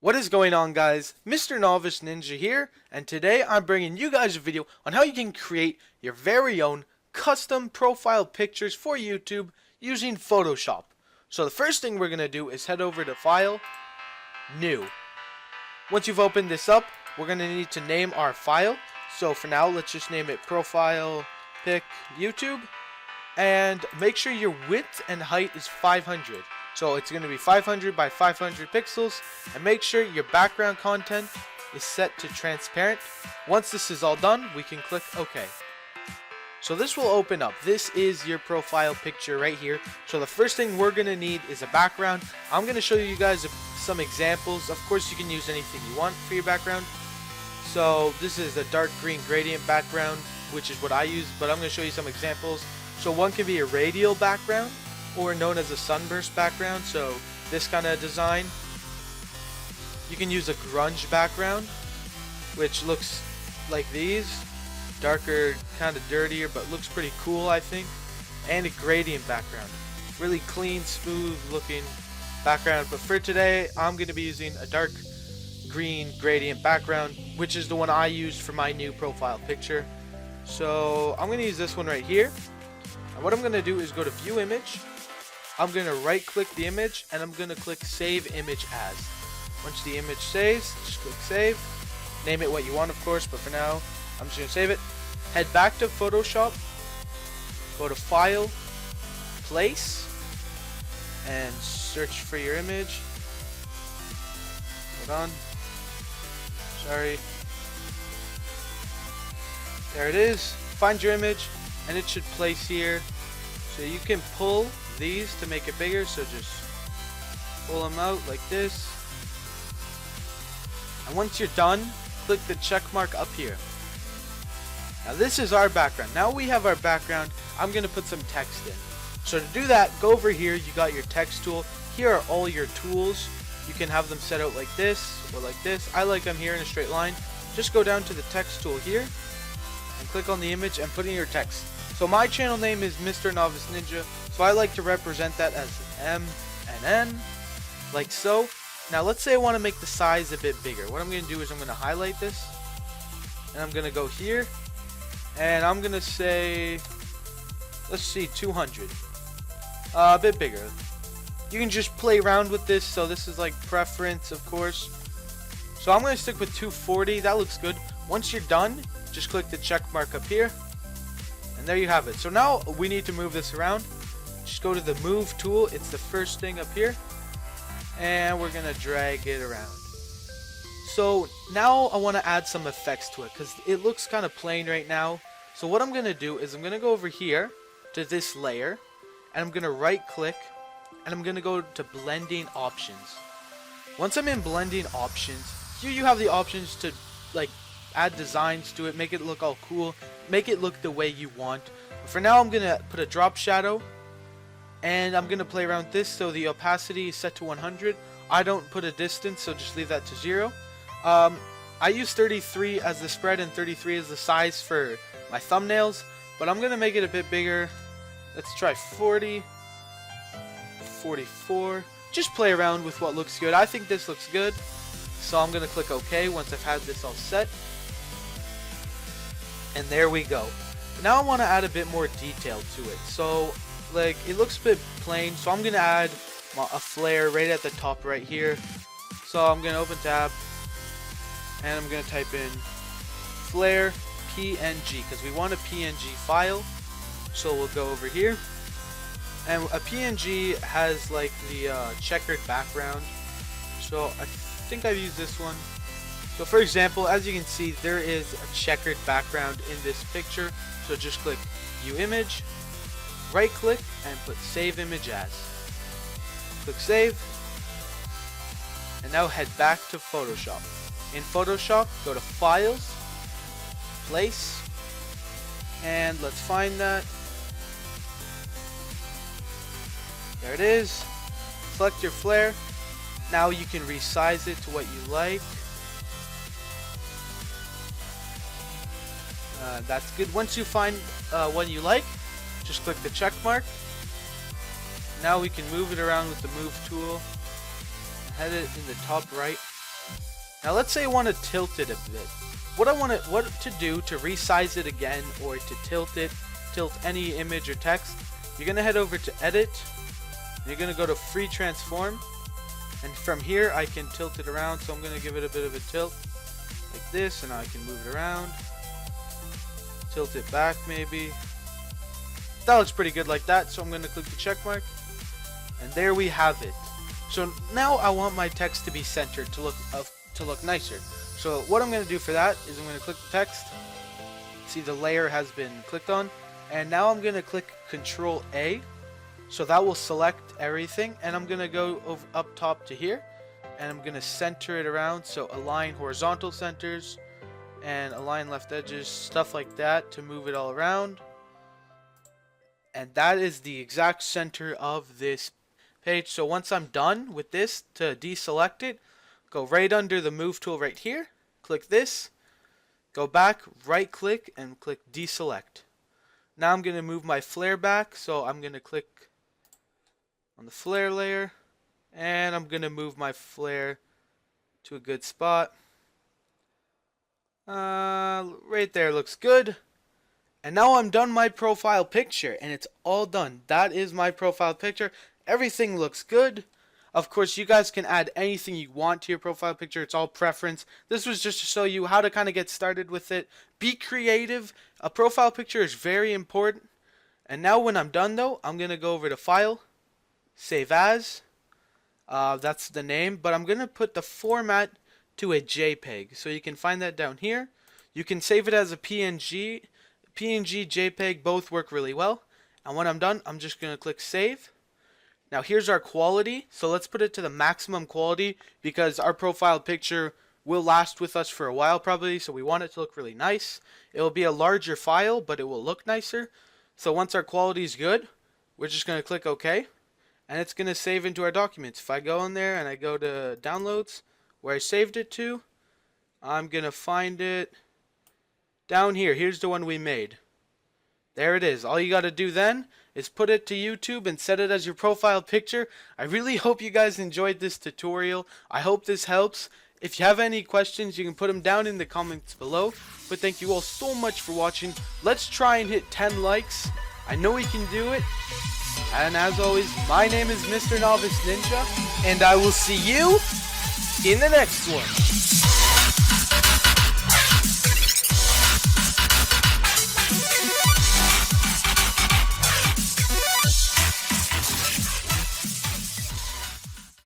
What is going on, guys? MrNoviceNinja here, and today I'm bringing you guys a video on how you can create your very own custom profile pictures for YouTube using Photoshop. So the first thing we're going to do is head over to File, New. Once you've opened this up, we're going to need to name our file. So for now, let's just name it Profile Pic YouTube, and make sure your width and height is 500. So it's going to be 500 by 500 pixels, and make sure your background content is set to transparent. Once this is all done, we can click OK. So this will open up. This is your profile picture right here. So the first thing we're going to need is a background. I'm going to show you guys some examples. Of course, you can use anything you want for your background. So this is a dark green gradient background, which is what I use, but I'm going to show you some examples. So one can be a radial background, or known as a sunburst background, so this kind of design. You can use a grunge background, which looks like these, darker, kind of dirtier, but looks pretty cool, I think. And a gradient background, really clean, smooth looking background. But for today, I'm going to be using a dark green gradient background, which is the one I used for my new profile picture. So I'm going to use this one right here. And what I'm going to do is go to View Image. I'm going to right click the image, and I'm going to click Save Image As. Once the image saves, just click Save. Name it what you want, of course, but for now, I'm just going to save it. Head back to Photoshop, go to File, Place, and search for your image. Hold on. Sorry. There it is. Find your image, and it should place here. So you can pull these to make it bigger, so just pull them out like this, and once you're done, click the check mark up here. Now this is our background. Now we have our background, I'm gonna put some text in. So to do that, go over here, you got your text tool. Here are all your tools. You can have them set out like this or like this. I like them here in a straight line. Just go down to the text tool here and click on the image and put in your text. So my channel name is MrNoviceNinja, so I like to represent that as M and N, like so. Now let's say I want to make the size a bit bigger. What I'm going to do is I'm going to highlight this, and I'm going to go here, and I'm going to say, let's see, 200. A bit bigger. You can just play around with this, so this is like preference, of course. So I'm going to stick with 240, that looks good. Once you're done, just click the check mark up here. And there you have it. So now we need to move this around. Just go to the move tool. It's the first thing up here. And we're going to drag it around. So now I want to add some effects to it, because it looks kind of plain right now. So what I'm going to do is I'm going to go over here to this layer. And I'm going to right click. And I'm going to go to blending options. Once I'm in blending options, here you have the options to like add designs to it, make it look all cool, make it look the way you want. For now, I'm gonna put a drop shadow, and I'm gonna play around with this. So the opacity is set to 100. I don't put a distance, so just leave that to 0. I use 33 as the spread and 33 as the size for my thumbnails, but I'm gonna make it a bit bigger. Let's try 40, 44. Just play around with what looks good. I think this looks good, so I'm gonna click OK once I've had this all set. And there we go. Now I want to add a bit more detail to it. So like it looks a bit plain, so I'm gonna add a flare right at the top right here. So I'm gonna open tab, and I'm gonna type in flare PNG, because we want a PNG file. So we'll go over here, and a PNG has like the checkered background. So I think I've used this one. So for example, as you can see, there is a checkered background in this picture. So just click View Image, right click, and put Save Image As. Click Save, and now head back to Photoshop. In Photoshop, go to Files, Place, and let's find that. There it is. Select your flare. Now you can resize it to what you like. That's good. Once you find one you like, just click the check mark. Now we can move it around with the move tool. Head it in the top right. Now let's say I want to tilt it a bit. What to do to resize it again, or to tilt any image or text, you're gonna head over to edit, and you're gonna go to free transform, and from here I can tilt it around. So I'm gonna give it a bit of a tilt like this, and I can move it around, tilt it back maybe. That looks pretty good like that, so I'm gonna click the check mark, and there we have it. So now I want my text to be centered to look nicer. So what I'm going to do for that is I'm going to click the text. See, the layer has been clicked on, and now I'm going to click Control A, so that will select everything, and I'm going to go up top to here, and I'm going to center it around. So align horizontal centers and align left edges, stuff like that, to move it all around. And that is the exact center of this page. So once I'm done with this, to deselect it, go right under the move tool right here, click this, go back, right click, and click deselect. Now I'm going to move my flare back, so I'm going to click on the flare layer, and I'm going to move my flare to a good spot. Right there looks good. And now I'm done my profile picture, and it's all done. That is my profile picture. Everything looks good. Of course, you guys can add anything you want to your profile picture. It's all preference. This was just to show you how to kind of get started with it. Be creative. A profile picture is very important. And now when I'm done though, I'm going to go over to File, Save As. That's the name. But I'm going to put the format to a JPEG. So you can find that down here. You can save it as a PNG. PNG, JPEG, both work really well. And when I'm done, I'm just going to click Save. Now here's our quality, so let's put it to the maximum quality because our profile picture will last with us for a while probably, so we want it to look really nice. It will be a larger file, but it will look nicer. So once our quality is good, we're just going to click OK, and it's going to save into our documents. If I go in there and I go to Downloads, where I saved it to, I'm going to find it down here. Here's the one we made. There it is. All you got to do then is put it to YouTube and set it as your profile picture. I really hope you guys enjoyed this tutorial. I hope this helps. If you have any questions, you can put them down in the comments below. But thank you all so much for watching. Let's try and hit 10 likes. I know we can do it. And as always, my name is MrNoviceNinja, and I will see you in the next one.